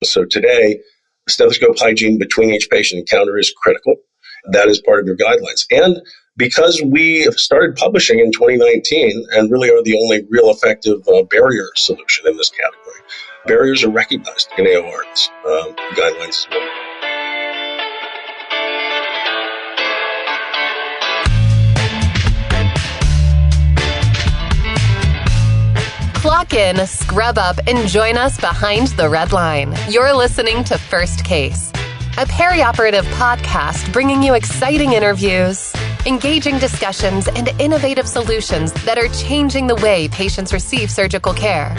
So today, stethoscope hygiene between each patient encounter is critical. That is part of your guidelines. And because we started publishing in 2019 and really are the only real effective barrier solution in this category, barriers are recognized in AOR's guidelines as well. Clock in, scrub up, and join us behind the red line. You're listening to First Case, a perioperative podcast bringing you exciting interviews, engaging discussions, and innovative solutions that are changing the way patients receive surgical care.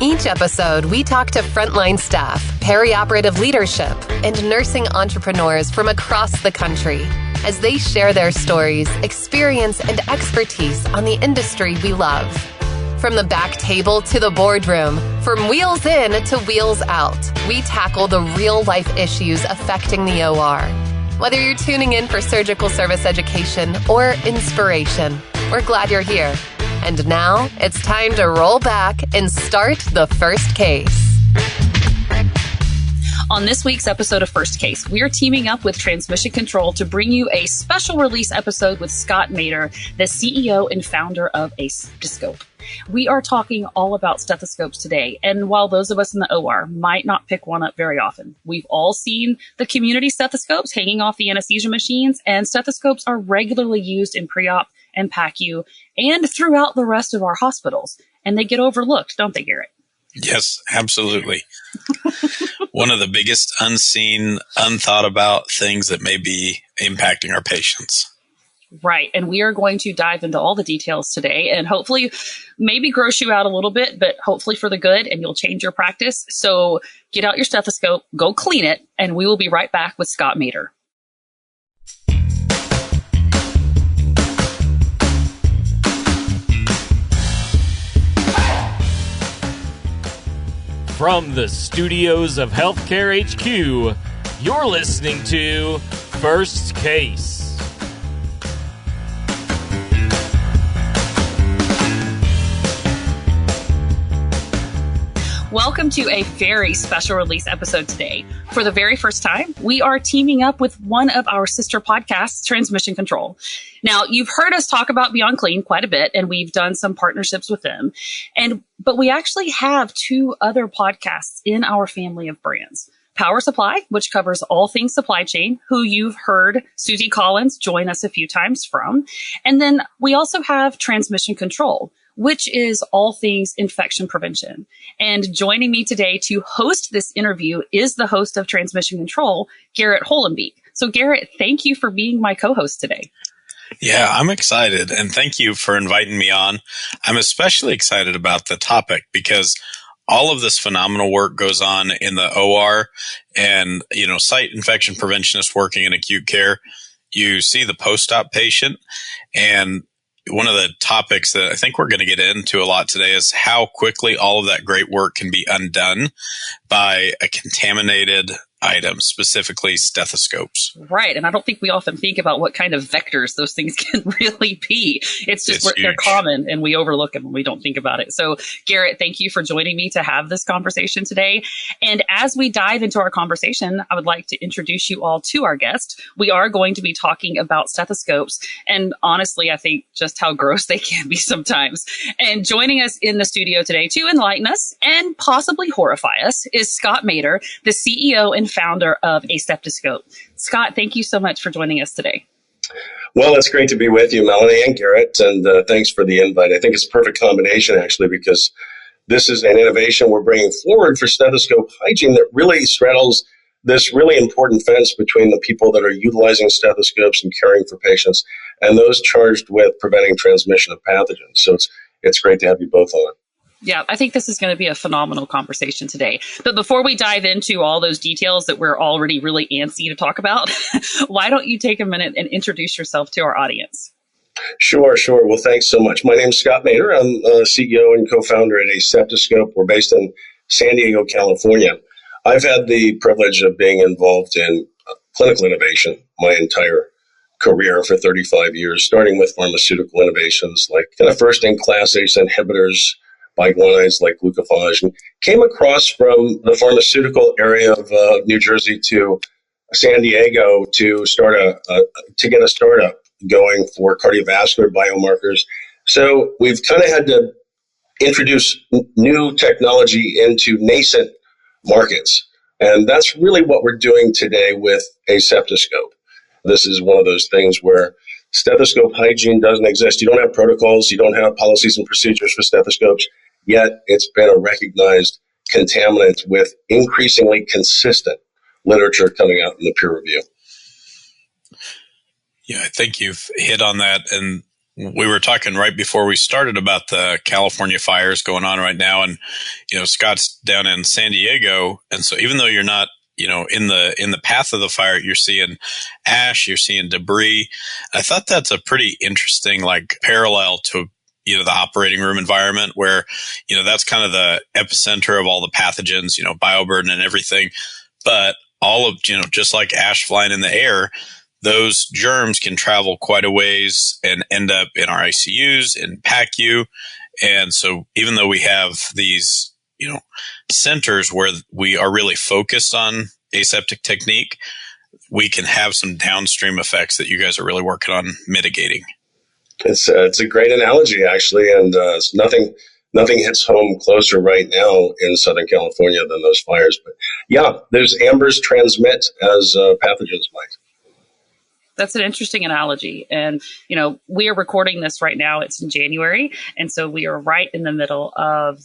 Each episode, we talk to frontline staff, perioperative leadership, and nursing entrepreneurs from across the country as they share their stories, experience, and expertise on the industry we love. From the back table to the boardroom, from wheels in to wheels out, we tackle the real-life issues affecting the OR. Whether you're tuning in for surgical service education or inspiration, we're glad you're here. And now, it's time to roll back and start the first case. On this week's episode of First Case, we are teaming up with Transmission Control to bring you a special release episode with Scott Mader, the CEO and founder of AseptiScope. We are talking all about stethoscopes today, and while those of us in the OR might not pick one up very often, we've all seen the community stethoscopes hanging off the anesthesia machines, and stethoscopes are regularly used in pre-op and PACU and throughout the rest of our hospitals, and they get overlooked, don't they, Garrett? Yes, absolutely. One of the biggest unseen, unthought about things that may be impacting our patients. Right. And we are going to dive into all the details today and hopefully maybe gross you out a little bit, but hopefully for the good, and you'll change your practice. So get out your stethoscope, go clean it, and we will be right back with Scott Mader. From the studios of Healthcare HQ, you're listening to First Case. Welcome to a very special release episode today. For the very first time, we are teaming up with one of our sister podcasts, Transmission Control. Now, you've heard us talk about Beyond Clean quite a bit, and we've done some partnerships with them. But we actually have two other podcasts in our family of brands. Power Supply, which covers all things supply chain, who you've heard Susie Collins join us a few times from. And then we also have Transmission Control, which is all things infection prevention. And joining me today to host this interview is the host of Transmission Control, Garrett Holenbeek. So Garrett, thank you for being my co-host today. Yeah, I'm excited, and thank you for inviting me on. I'm especially excited about the topic because all of this phenomenal work goes on in the OR, and, site infection preventionists working in acute care. You see the post-op patient, and one of the topics that I think we're going to get into a lot today is how quickly all of that great work can be undone by a contaminated item, specifically stethoscopes. Right. And I don't think we often think about what kind of vectors those things can really be. It's just they're common and we overlook them when we don't think about it. So Garrett, thank you for joining me to have this conversation today. And as we dive into our conversation, I would like to introduce you all to our guest. We are going to be talking about stethoscopes. And honestly, I think just how gross they can be sometimes. And joining us in the studio today to enlighten us and possibly horrify us is Scott Mader, the CEO and founder of AseptiScope. Scott, thank you so much for joining us today. Well, it's great to be with you, Melanie and Garrett, and thanks for the invite. I think it's a perfect combination, actually, because this is an innovation we're bringing forward for stethoscope hygiene that really straddles this really important fence between the people that are utilizing stethoscopes and caring for patients and those charged with preventing transmission of pathogens. So it's great to have you both on. Yeah, I think this is going to be a phenomenal conversation today. But before we dive into all those details that we're already really antsy to talk about, why don't you take a minute and introduce yourself to our audience? Sure. Well, thanks so much. My name is Scott Mader. I'm CEO and co-founder at AseptiScope. We're based in San Diego, California. I've had the privilege of being involved in clinical innovation my entire career for 35 years, starting with pharmaceutical innovations like first-in-class ACE inhibitors, biguanides like glucophage, and came across from the pharmaceutical area of New Jersey to San Diego to to get a startup going for cardiovascular biomarkers. So we've kind of had to introduce new technology into nascent markets. And that's really what we're doing today with AseptiScope. This is one of those things where stethoscope hygiene doesn't exist. You don't have protocols, you don't have policies and procedures for stethoscopes, yet it's been a recognized contaminant with increasingly consistent literature coming out in the peer review. Yeah, I think you've hit on that. And we were talking right before we started about the California fires going on right now. And, Scott's down in San Diego. And so even though you're not, in the path of the fire, you're seeing ash, you're seeing debris. I thought that's a pretty interesting, parallel to, the operating room environment where, that's kind of the epicenter of all the pathogens, bioburden and everything. But all of, just like ash flying in the air, those germs can travel quite a ways and end up in our ICUs, in PACU. And so even though we have these, centers where we are really focused on aseptic technique, we can have some downstream effects that you guys are really working on mitigating. It's a great analogy, actually, and nothing hits home closer right now in Southern California than those fires. But yeah, there's ambers transmit as pathogens might. That's an interesting analogy. And, we are recording this right now. It's in January. And so we are right in the middle of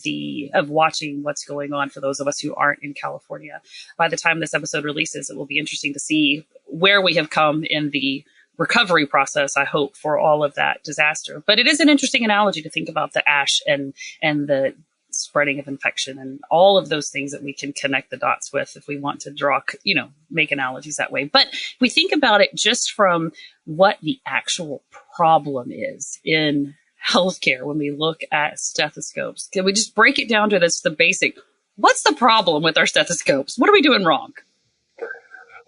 watching what's going on for those of us who aren't in California. By the time this episode releases, it will be interesting to see where we have come in the recovery process, I hope, for all of that disaster. But it is an interesting analogy to think about the ash and the spreading of infection and all of those things that we can connect the dots with if we want to draw, make analogies that way. But we think about it just from what the actual problem is in healthcare when we look at stethoscopes. Can we just break it down to the basic, what's the problem with our stethoscopes? What are we doing wrong?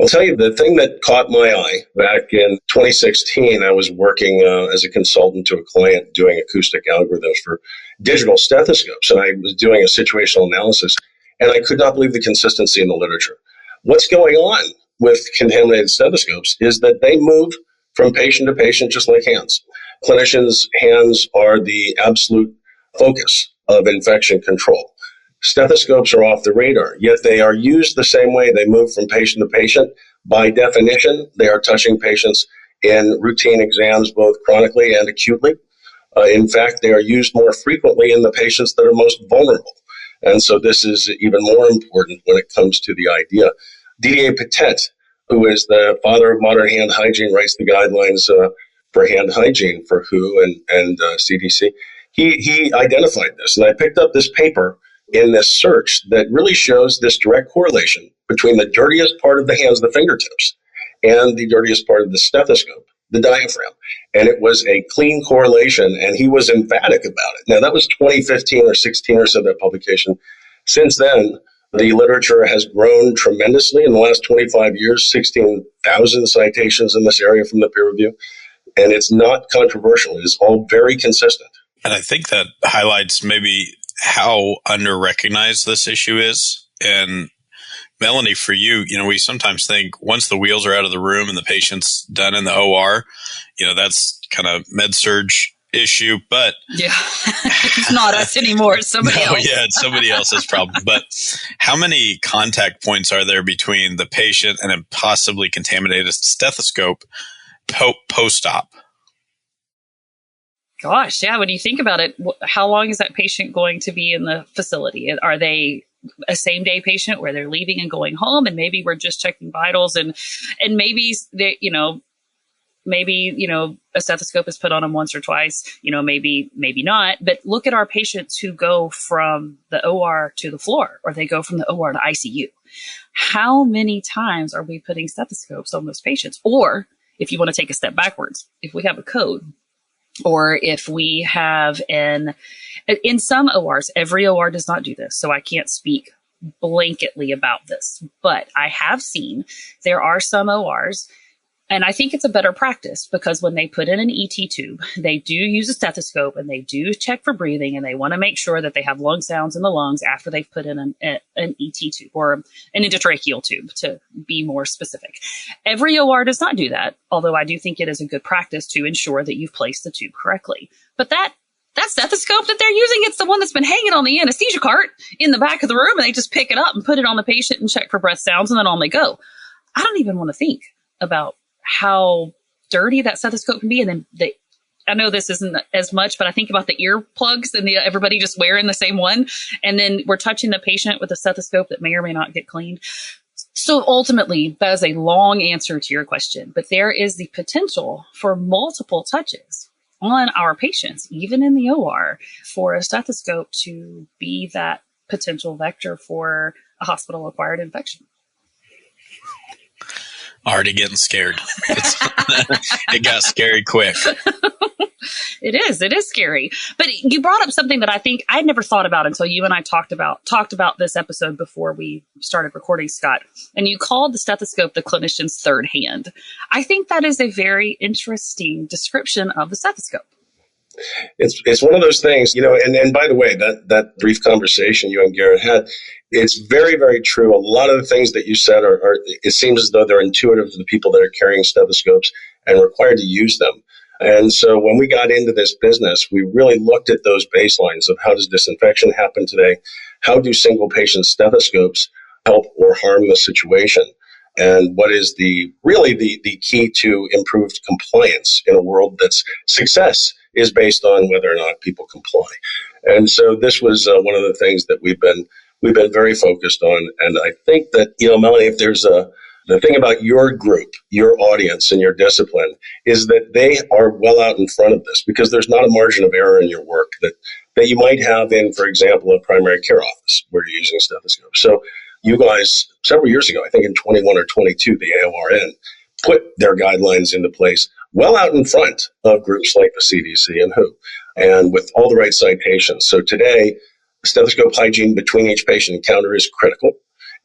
I'll tell you, the thing that caught my eye back in 2016, I was working as a consultant to a client doing acoustic algorithms for digital stethoscopes, and I was doing a situational analysis, and I could not believe the consistency in the literature. What's going on with contaminated stethoscopes is that they move from patient to patient just like hands. Clinicians' hands are the absolute focus of infection control. Stethoscopes are off the radar, yet they are used the same way. They move from patient to patient. By definition, they are touching patients in routine exams, both chronically and acutely. In fact, they are used more frequently in the patients that are most vulnerable. And so this is even more important when it comes to the idea. Didier Patet, who is the father of modern hand hygiene, writes the guidelines for hand hygiene for WHO and CDC. He identified this, and I picked up this paper in this search that really shows this direct correlation between the dirtiest part of the hands, the fingertips, and the dirtiest part of the stethoscope, the diaphragm. And it was a clean correlation, and he was emphatic about it. Now, that was 2015 or 16 or so, that publication. Since then, the literature has grown tremendously in the last 25 years, 16,000 citations in this area from the peer review. And it's not controversial. It is all very consistent. And I think that highlights maybe how under-recognized this issue is. And Melanie, for you, we sometimes think once the wheels are out of the room and the patient's done in the OR, that's kind of med-surg issue. But yeah, it's not us anymore. It's somebody else. Yeah, it's somebody else's problem. But how many contact points are there between the patient and a possibly contaminated stethoscope post-op? Gosh, yeah. When you think about it, how long is that patient going to be in the facility? Are they a same day patient where they're leaving and going home, and maybe we're just checking vitals, and maybe they, maybe a stethoscope is put on them once or twice, maybe not. But look at our patients who go from the OR to the floor, or they go from the OR to ICU. How many times are we putting stethoscopes on those patients? Or if you want to take a step backwards, if we have a code, or if we have in some ORs, every OR does not do this, so I can't speak blanketly about this, but I have seen there are some ORs And I think it's a better practice because when they put in an ET tube, they do use a stethoscope and they do check for breathing, and they want to make sure that they have lung sounds in the lungs after they've put in an ET tube or an endotracheal tube, to be more specific. Every OR does not do that, although I do think it is a good practice to ensure that you've placed the tube correctly. But that stethoscope that they're using, it's the one that's been hanging on the anesthesia cart in the back of the room, and they just pick it up and put it on the patient and check for breath sounds, and then on they go. I don't even want to think about how dirty that stethoscope can be. And then I know this isn't as much, but I think about the earplugs and everybody just wearing the same one. And then we're touching the patient with a stethoscope that may or may not get cleaned. So ultimately, that is a long answer to your question, but there is the potential for multiple touches on our patients, even in the OR, for a stethoscope to be that potential vector for a hospital-acquired infection. Already getting scared. It got scary quick. It is scary. But you brought up something that I think I'd never thought about until you and I talked about this episode before we started recording, Scott. And you called the stethoscope the clinician's third hand. I think that is a very interesting description of the stethoscope. It's one of those things, and by the way, that brief conversation you and Garrett had, it's very, very true. A lot of the things that you said are it seems as though they're intuitive to the people that are carrying stethoscopes and required to use them. And so when we got into this business, we really looked at those baselines of how does disinfection happen today? How do single patient stethoscopes help or harm the situation? And what is the key to improved compliance in a world that's success is based on whether or not people comply. And so this was one of the things that we've been very focused on. And I think that, Melanie, if there's the thing about your group, your audience, and your discipline is that they are well out in front of this because there's not a margin of error in your work that you might have in, for example, a primary care office where you're using stethoscopes. So you guys, several years ago, I think in 21 or 22, the AORN put their guidelines into place well out in front of groups like the CDC and WHO, and with all the right citations. So today, stethoscope hygiene between each patient encounter is critical.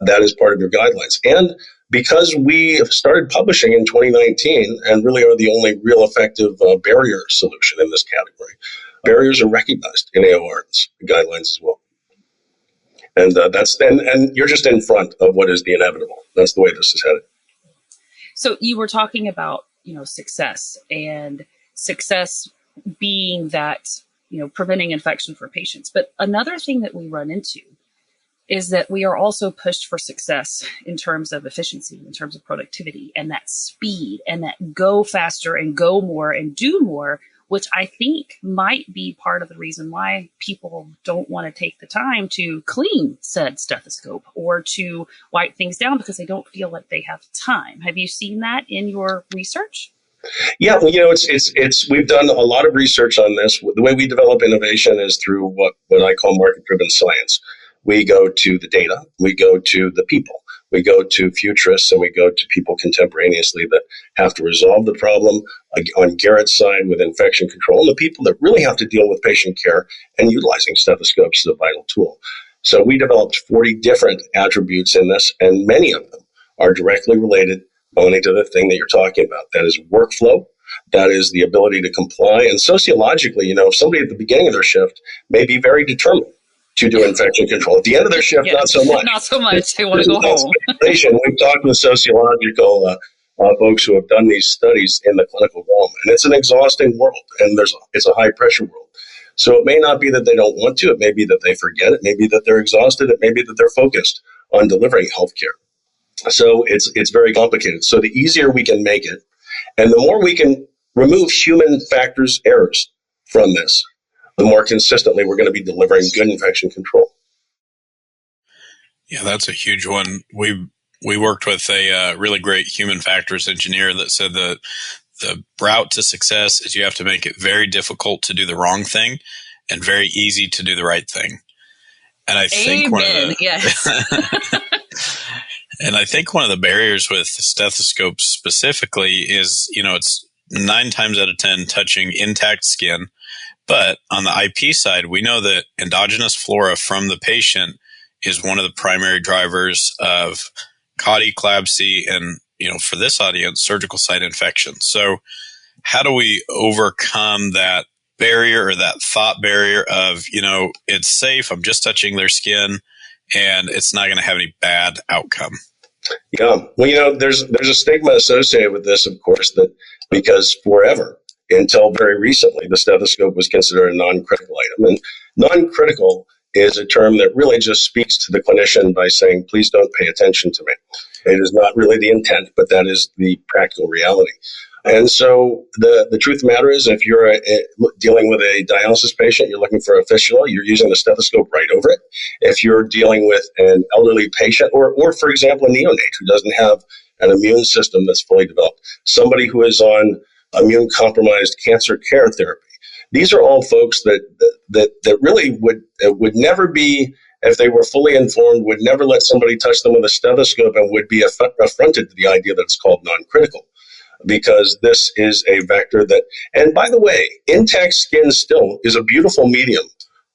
That is part of your guidelines. And because we started publishing in 2019 and really are the only real effective barrier solution in this category, barriers are recognized in AORN's guidelines as well. And and you're just in front of what is the inevitable. That's the way this is headed. So you were talking about, success, and success being that, preventing infection for patients. But another thing that we run into is that we are also pushed for success in terms of efficiency, in terms of productivity, and that speed, and that go faster and go more and do more, which I think might be part of the reason why people don't want to take the time to clean said stethoscope or to wipe things down because they don't feel like they have time. Have you seen that in your research? Yeah, it's we've done a lot of research on this. The way we develop innovation is through what I call market-driven science. We go to the data, we go to the people, we go to futurists, and we go to people contemporaneously that have to resolve the problem on Garrett's side with infection control, and the people that really have to deal with patient care and utilizing stethoscopes as a vital tool. So we developed 40 different attributes in this, and many of them are directly related only to the thing that you're talking about. That is workflow. That is the ability to comply. And sociologically, if somebody at the beginning of their shift may be very determined to do infection control. At the end of their shift, not so much. Not so much. They want to go home. We've talked with sociological folks who have done these studies in the clinical realm, and it's an exhausting world, and it's a high-pressure world. So it may not be that they don't want to. It may be that they forget. It may be that they're exhausted. It may be that they're focused on delivering healthcare. So it's very complicated. So the easier we can make it, and the more we can remove human factors, errors from this, the more consistently we're going to be delivering good infection control. Yeah, that's a huge one. We worked with a really great human factors engineer that said that the route to success is you have to make it very difficult to do the wrong thing and very easy to do the right thing. And I think and I think one of the barriers with stethoscopes specifically is, it's 9 times out of 10 touching intact skin. But on the IP side, we know that endogenous flora from the patient is one of the primary drivers of cod eclabsy and for this audience, surgical site infection. So how do we overcome that barrier or that thought barrier of, it's safe, I'm just touching their skin and it's not going to have any bad outcome? Yeah. Well, there's a stigma associated with this, of course, that because forever, until very recently, the stethoscope was considered a non-critical item. And non-critical is a term that really just speaks to the clinician by saying, please don't pay attention to me. It is not really the intent, but that is the practical reality. And so the truth of the matter is, if you're dealing with a dialysis patient, you're looking for a fistula, you're using the stethoscope right over it. If you're dealing with an elderly patient, or for example, a neonate who doesn't have an immune system that's fully developed, somebody who is on immune-compromised cancer care therapy, these are all folks that really would never be, if they were fully informed, would never let somebody touch them with a stethoscope and would be affronted to the idea that it's called non-critical. Because this is a vector that, and by the way, intact skin still is a beautiful medium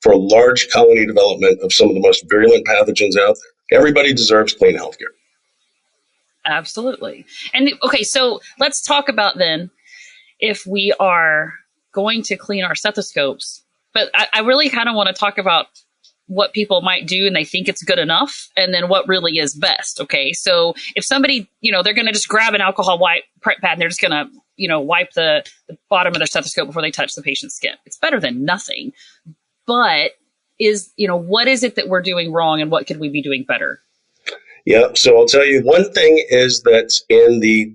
for large colony development of some of the most virulent pathogens out there. Everybody deserves clean healthcare. Absolutely. And okay, so let's talk about then, if we are going to clean our stethoscopes, but I really kind of want to talk about what people might do and they think it's good enough, and then what really is best. Okay. So if somebody, they're going to just grab an alcohol wipe pad and they're just going to, wipe the bottom of their stethoscope before they touch the patient's skin. It's better than nothing. But what is it that we're doing wrong and what could we be doing better? Yeah. So I'll tell you, one thing is that in the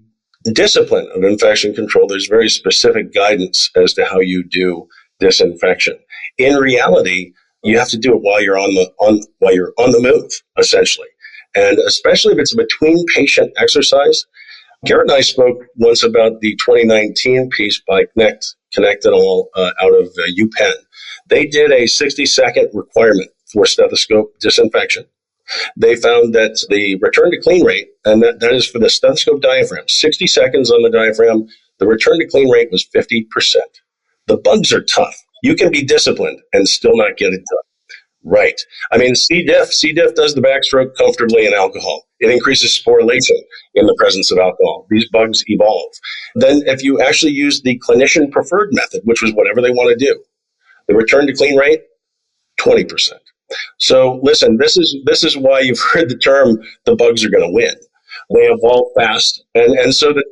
discipline of infection control, there's very specific guidance as to how you do disinfection. In reality, you have to do it while you're on the move, essentially. And especially if it's a between patient exercise. Garrett and I spoke once about the 2019 piece by Connect It All out of UPenn. They did a 60-second requirement for stethoscope disinfection. They found that the return to clean rate, and that is for the stethoscope diaphragm, 60 seconds on the diaphragm, the return to clean rate was 50%. The bugs are tough. You can be disciplined and still not get it done. Right. I mean, C. diff does the backstroke comfortably in alcohol. It increases sporulation in the presence of alcohol. These bugs evolve. Then if you actually use the clinician preferred method, which was whatever they want to do, the return to clean rate, 20%. So listen, this is why you've heard the term, the bugs are going to win. They evolve fast. And so that,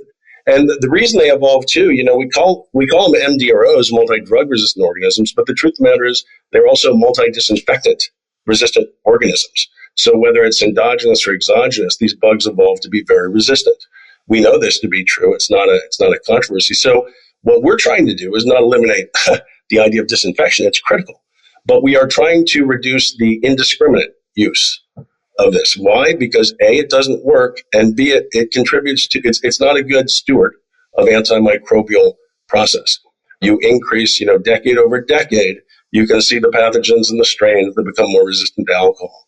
and the reason they evolve too, we call them MDROs, multi-drug resistant organisms, but the truth of the matter is they're also multi-disinfectant resistant organisms. So whether it's endogenous or exogenous, these bugs evolve to be very resistant. We know this to be true. It's not a controversy. So what we're trying to do is not eliminate the idea of disinfection. It's critical. But we are trying to reduce the indiscriminate use of this. Why? Because A, it doesn't work, and B, it contributes to, it's not a good steward of antimicrobial process. You increase, decade over decade, you can see the pathogens and the strains that become more resistant to alcohol.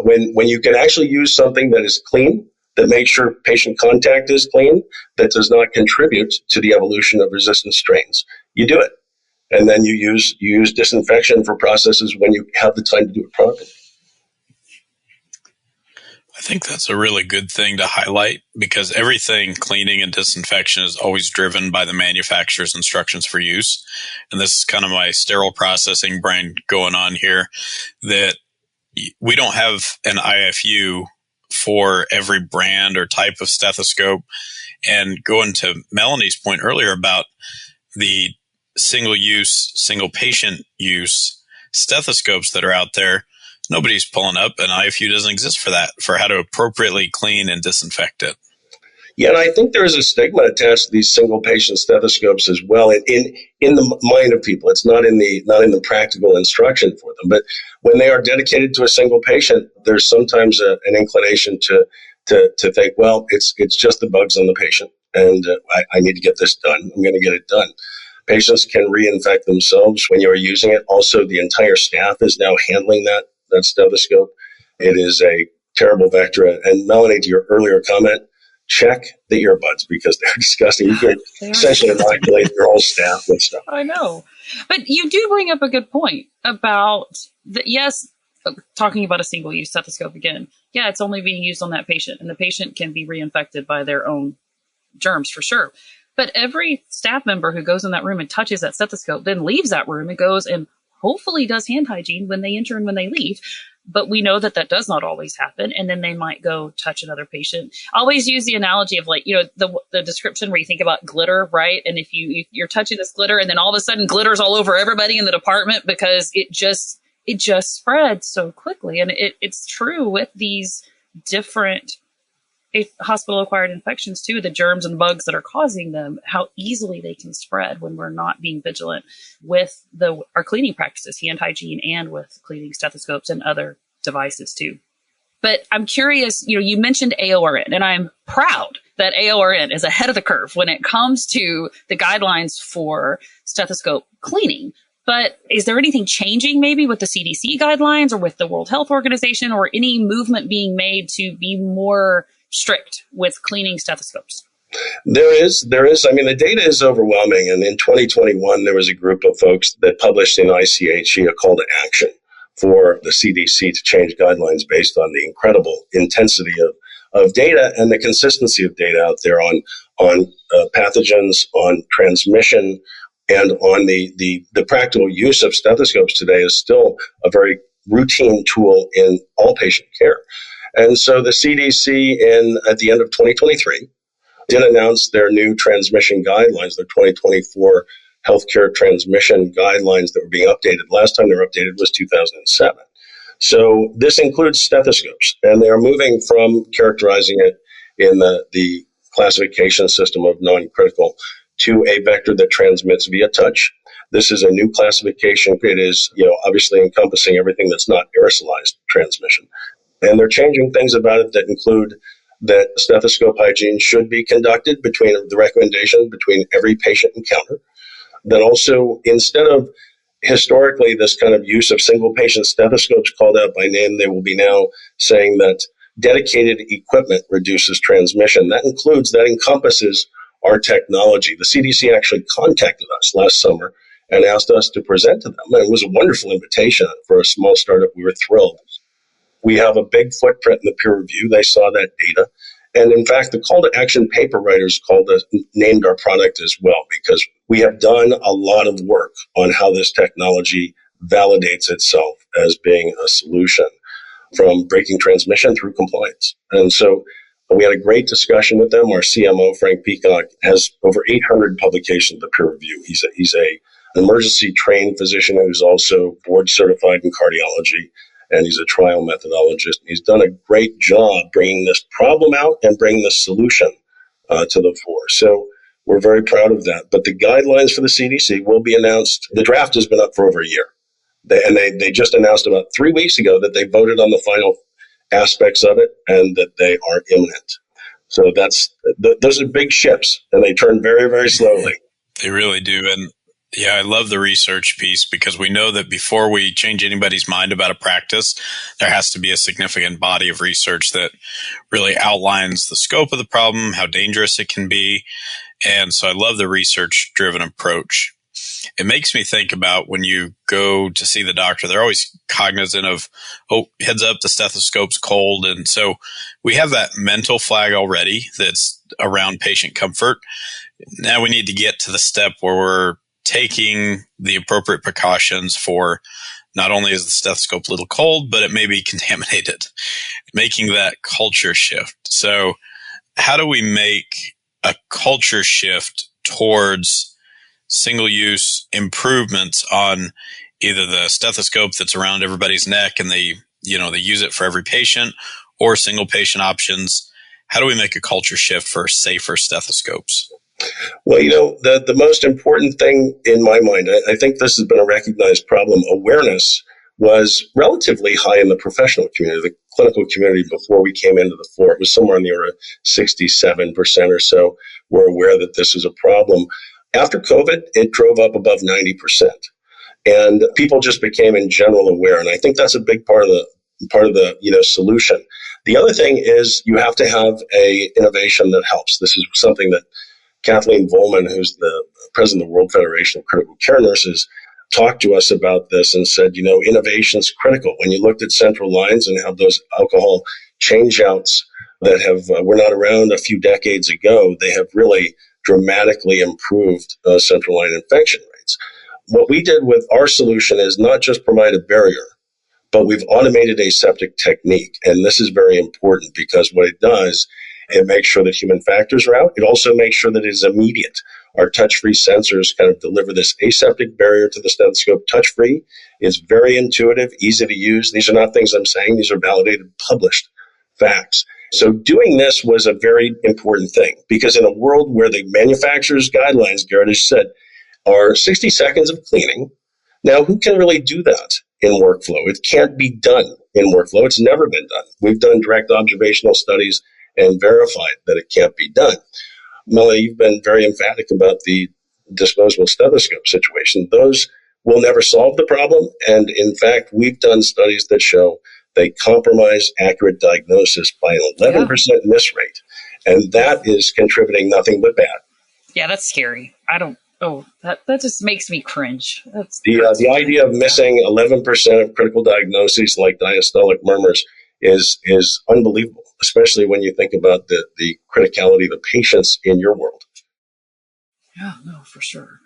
When you can actually use something that is clean, that makes sure patient contact is clean, that does not contribute to the evolution of resistant strains, you do it. And then you use disinfection for processes when you have the time to do it properly. I think that's a really good thing to highlight, because everything cleaning and disinfection is always driven by the manufacturer's instructions for use. And this is kind of my sterile processing brain going on here, that we don't have an IFU for every brand or type of stethoscope. And going to Melanie's point earlier about the single use, single patient use stethoscopes that are out there, nobody's pulling up an IFU. Doesn't exist for that, for how to appropriately clean and disinfect it. Yeah, and I think there is a stigma attached to these single patient stethoscopes as well in the mind of people. It's not in the practical instruction for them. But when they are dedicated to a single patient, there's sometimes an inclination to think, well, it's just the bugs on the patient, and I need to get this done. I'm going to get it done. Patients can reinfect themselves when you're using it. Also, the entire staff is now handling that stethoscope. It is a terrible vector. And Melanie, to your earlier comment, check the earbuds because they're disgusting. You can essentially inoculate your whole staff with stuff. I know. But you do bring up a good point about that. Yes, talking about a single-use stethoscope again, yeah, it's only being used on that patient, and the patient can be reinfected by their own germs for sure. But every staff member who goes in that room and touches that stethoscope then leaves that room and goes and hopefully does hand hygiene when they enter and when they leave. But we know that that does not always happen. And then they might go touch another patient. I always use the analogy of like, the description where you think about glitter, right? And if you're touching this glitter and then all of a sudden glitter's all over everybody in the department because it just spreads so quickly. And it's true with these different hospital-acquired infections too, the germs and bugs that are causing them, how easily they can spread when we're not being vigilant with our cleaning practices, hand hygiene, and with cleaning stethoscopes and other devices too. But I'm curious, you mentioned AORN, and I'm proud that AORN is ahead of the curve when it comes to the guidelines for stethoscope cleaning. But is there anything changing maybe with the CDC guidelines or with the World Health Organization, or any movement being made to be more strict with cleaning stethoscopes? There is. I mean, the data is overwhelming. And in 2021, there was a group of folks that published in ICHE a call to action for the CDC to change guidelines based on the incredible intensity of data and the consistency of data out there on pathogens, on transmission, and on the practical use of stethoscopes today is still a very routine tool in all patient care. And so the CDC at the end of 2023 did announce their new transmission guidelines, their 2024 healthcare transmission guidelines that were being updated. Last time they were updated was 2007. So this includes stethoscopes, and they are moving from characterizing it in the classification system of non-critical to a vector that transmits via touch. This is a new classification. It is, obviously encompassing everything that's not aerosolized transmission. And they're changing things about it that include that stethoscope hygiene should be conducted between every patient encounter. That also, instead of historically this kind of use of single patient stethoscopes called out by name, they will be now saying that dedicated equipment reduces transmission. That encompasses our technology. The CDC actually contacted us last summer and asked us to present to them. And it was a wonderful invitation for a small startup. We were thrilled. We have a big footprint in the peer review. They saw that data. And in fact, the call to action paper writers named our product as well, because we have done a lot of work on how this technology validates itself as being a solution from breaking transmission through compliance. And so we had a great discussion with them. Our CMO, Frank Peacock, has over 800 publications of peer review. He's an emergency trained physician who's also board certified in cardiology. And he's a trial methodologist. He's done a great job bringing this problem out and bringing the solution to the fore. So we're very proud of that. But the guidelines for the CDC will be announced. The draft has been up for over a year. They just announced about 3 weeks ago that they voted on the final aspects of it and that they are imminent. So those are big ships, and they turn very, very slowly. They really do. And yeah, I love the research piece, because we know that before we change anybody's mind about a practice, there has to be a significant body of research that really outlines the scope of the problem, how dangerous it can be. And so I love the research-driven approach. It makes me think about when you go to see the doctor, they're always cognizant of, heads up, the stethoscope's cold. And so we have that mental flag already that's around patient comfort. Now we need to get to the step where we're taking the appropriate precautions for not only is the stethoscope a little cold, but it may be contaminated, making that culture shift. So how do we make a culture shift towards single-use improvements on either the stethoscope that's around everybody's neck and they use it for every patient, or single patient options? How do we make a culture shift for safer stethoscopes? Well, the most important thing in my mind, I think this has been a recognized problem. Awareness was relatively high in the professional community, the clinical community before we came into the fore. It was somewhere in the order of 67% or so were aware that this is a problem. After COVID, it drove up above 90%. And people just became in general aware. And I think that's a big part of the solution. The other thing is you have to have a innovation that helps. This is something that Kathleen Volman, who's the president of the World Federation of Critical Care Nurses, talked to us about this and said, innovation's critical. When you looked at central lines and how those alcohol changeouts that were not around a few decades ago, they have really dramatically improved central line infection rates. What we did with our solution is not just provide a barrier, but we've automated aseptic technique. And this is very important because what it does, it makes sure that human factors are out. It also makes sure that it is immediate. Our touch-free sensors kind of deliver this aseptic barrier to the stethoscope touch-free. It's very intuitive, easy to use. These are not things I'm saying. These are validated, published facts. So doing this was a very important thing because in a world where the manufacturer's guidelines, Garrett has said, are 60 seconds of cleaning. Now, who can really do that in workflow? It can't be done in workflow. It's never been done. We've done direct observational studies and verified that it can't be done. Melanie, you've been very emphatic about the disposable stethoscope situation. Those will never solve the problem. And in fact, we've done studies that show they compromise accurate diagnosis by an 11% miss rate. And that is contributing nothing but bad. Yeah, that's scary. That just makes me cringe. The idea of missing 11% of critical diagnoses like diastolic murmurs is unbelievable, especially when you think about the criticality of the patients in your world. Yeah, no, for sure.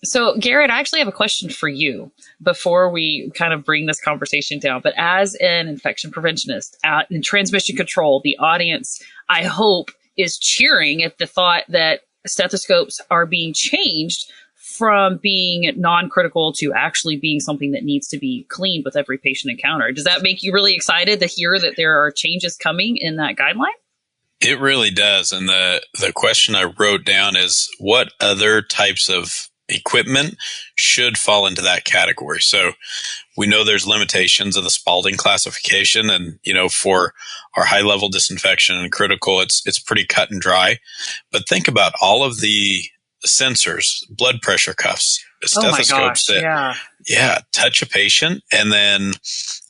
So, Garrett, I actually have a question for you before we kind of bring this conversation down. But as an infection preventionist in transmission control, the audience, I hope, is cheering at the thought that stethoscopes are being changed from being non-critical to actually being something that needs to be cleaned with every patient encounter. Does that make you really excited to hear that there are changes coming in that guideline? It really does. And the question I wrote down is what other types of equipment should fall into that category? So we know there's limitations of the Spalding classification, and for our high level disinfection and critical, it's pretty cut and dry. But think about all of the sensors, blood pressure cuffs, stethoscopes that touch a patient, and then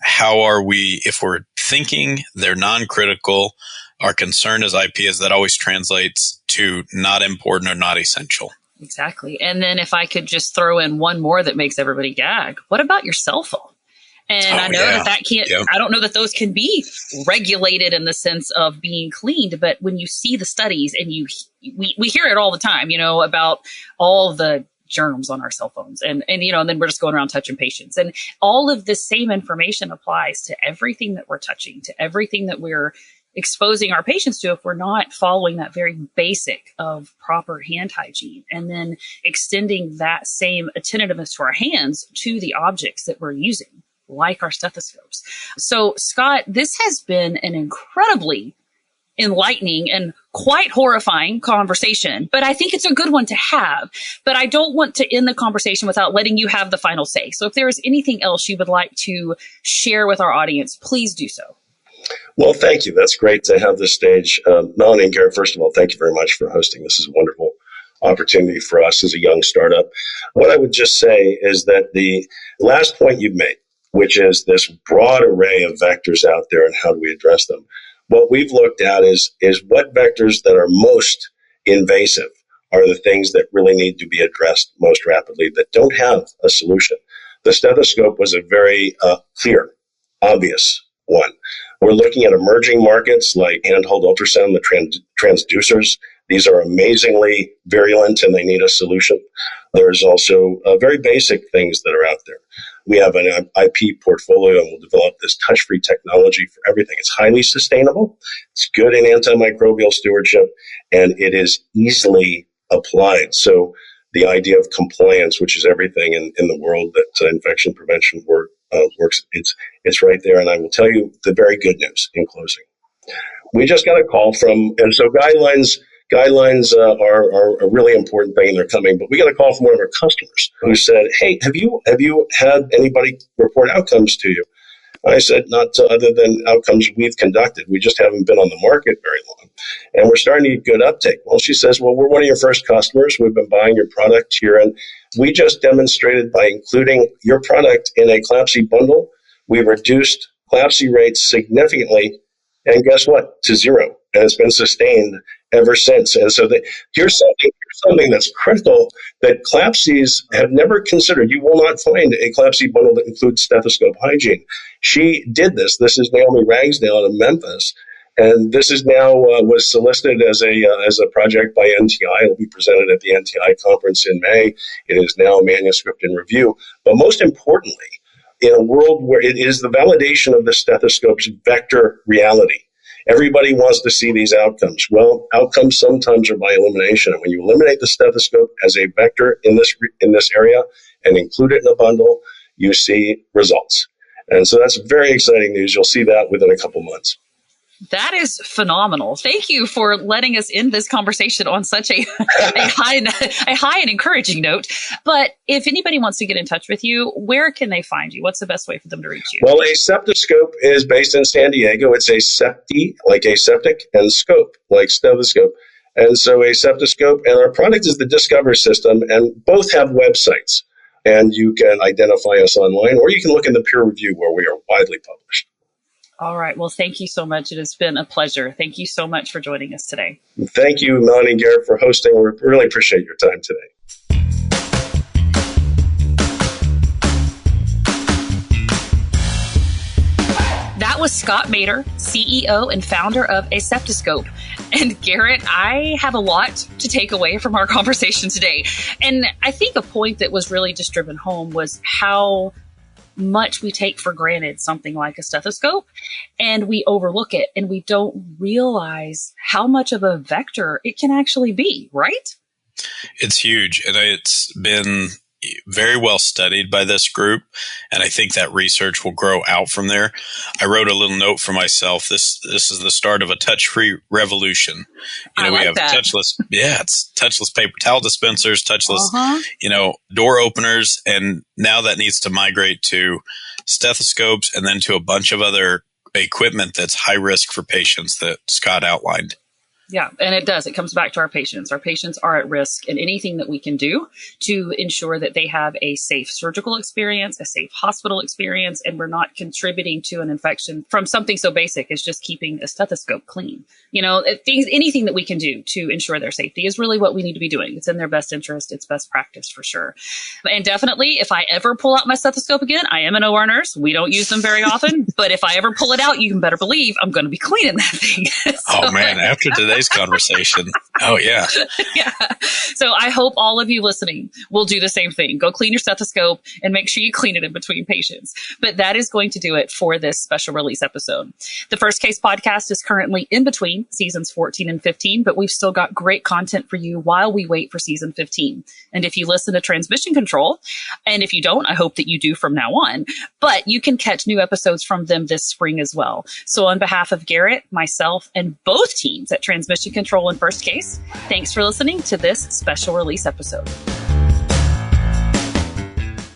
how are we, if we're thinking they're non-critical, our concern as IP is that always translates to not important or not essential. Exactly. And then if I could just throw in one more that makes everybody gag, what about your cell phone? And I know that can't, I don't know that those can be regulated in the sense of being cleaned, but when you see the studies and we hear it all the time, about all the germs on our cell phones and then we're just going around touching patients, and all of this same information applies to everything that we're touching, to everything that we're exposing our patients to if we're not following that very basic of proper hand hygiene, and then extending that same attentiveness to our hands to the objects that we're using, like our stethoscopes. So, Scott, this has been an incredibly enlightening and quite horrifying conversation, but I think it's a good one to have. But I don't want to end the conversation without letting you have the final say. So if there is anything else you would like to share with our audience, please do so. Well, thank you. That's great to have this stage. Melanie and Garrett, first of all, thank you very much for hosting. This is a wonderful opportunity for us as a young startup. What I would just say is that the last point you've made, which is this broad array of vectors out there and how do we address them. What we've looked at is what vectors that are most invasive are the things that really need to be addressed most rapidly that don't have a solution. The stethoscope was a very clear, obvious one. We're looking at emerging markets like handheld ultrasound, the transducers. These are amazingly virulent and they need a solution. There's also very basic things that are out there. We have an IP portfolio and we'll develop this touch-free technology for everything. It's highly sustainable. It's good in antimicrobial stewardship and it is easily applied. So the idea of compliance, which is everything in the world that infection prevention works, it's right there. And I will tell you the very good news in closing. We just got a call from, and so guidelines are a really important thing and they're coming, but we got a call from one of our customers who said, hey, have you had anybody report outcomes to you? I said, not other than outcomes we've conducted. We just haven't been on the market very long. And we're starting to get good uptake. Well, she says, well, we're one of your first customers. We've been buying your product here. And we just demonstrated by including your product in a CLABSI bundle, we reduced CLABSI rates significantly. And guess what? To zero. And it's been sustained ever since. And so here's something that's critical that CLAPSIs have never considered. You will not find a CLAPSI bundle that includes stethoscope hygiene. She did this. This is Naomi Ragsdale in Memphis. And this is now was solicited as a project by NTI. It will be presented at the NTI conference in May. It is now a manuscript in review. But most importantly, in a world where it is the validation of the stethoscope's vector reality, everybody wants to see these outcomes. Well, outcomes sometimes are by elimination. And when you eliminate the stethoscope as a vector in this area and include it in a bundle, you see results. And so that's very exciting news. You'll see that within a couple months. That is phenomenal. Thank you for letting us end this conversation on such a high and encouraging note. But if anybody wants to get in touch with you, where can they find you? What's the best way for them to reach you? Well, AseptiScope is based in San Diego. It's asepti, like aseptic, and scope, like stethoscope. And so AseptiScope, and our product is the Discover system, and both have websites. And you can identify us online, or you can look in the peer review where we are widely published. All right. Well, thank you so much. It has been a pleasure. Thank you so much for joining us today. Thank you, Melanie and Garrett, for hosting. We really appreciate your time today. That was Scott Mader, CEO and founder of AseptiScope. And Garrett, I have a lot to take away from our conversation today. And I think a point that was really just driven home was how much we take for granted something like a stethoscope, and we overlook it, and we don't realize how much of a vector it can actually be, right? It's huge, and it's been very well studied by this group, and I think that research will grow out from there. I wrote a little note for myself. This is the start of a touch-free revolution. We have that. It's touchless paper towel dispensers, touchless, door openers, and now that needs to migrate to stethoscopes and then to a bunch of other equipment that's high risk for patients that Scott outlined. Yeah, and it does. It comes back to our patients. Our patients are at risk, and anything that we can do to ensure that they have a safe surgical experience, a safe hospital experience, and we're not contributing to an infection from something so basic as just keeping a stethoscope clean. Anything that we can do to ensure their safety is really what we need to be doing. It's in their best interest. It's best practice for sure. And definitely, if I ever pull out my stethoscope again, I am an OR nurse. We don't use them very often, but if I ever pull it out, you can better believe I'm going to be cleaning that thing. Oh man, after today's conversation. Oh yeah. Yeah. So I hope all of you listening will do the same thing. Go clean your stethoscope and make sure you clean it in between patients. But that is going to do it for this special release episode. The First Case podcast is currently in between seasons 14 and 15, but we've still got great content for you while we wait for season 15. And if you listen to Transmission Control, and if you don't, I hope that you do from now on, but you can catch new episodes from them this spring as well. So on behalf of Garrett, myself, and both teams at Transmission Control and First Case, thanks for listening to this special release episode.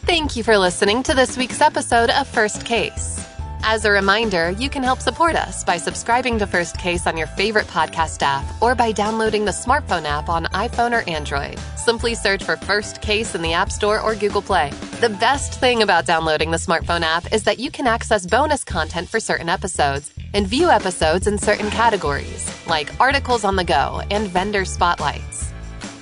Thank you for listening to this week's episode of First Case. As a reminder, you can help support us by subscribing to First Case on your favorite podcast app or by downloading the smartphone app on iPhone or Android. Simply search for First Case in the App Store or Google Play. The best thing about downloading the smartphone app is that you can access bonus content for certain episodes and view episodes in certain categories, like articles on the go and vendor spotlights.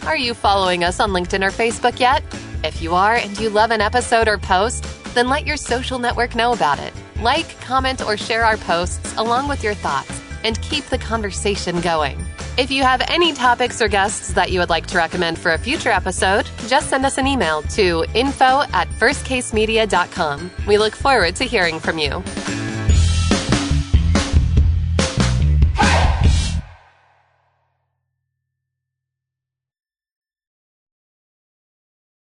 Are you following us on LinkedIn or Facebook yet? If you are and you love an episode or post, then let your social network know about it. Like, comment, or share our posts along with your thoughts and keep the conversation going. If you have any topics or guests that you would like to recommend for a future episode, just send us an email to info@firstcasemedia.com. We look forward to hearing from you.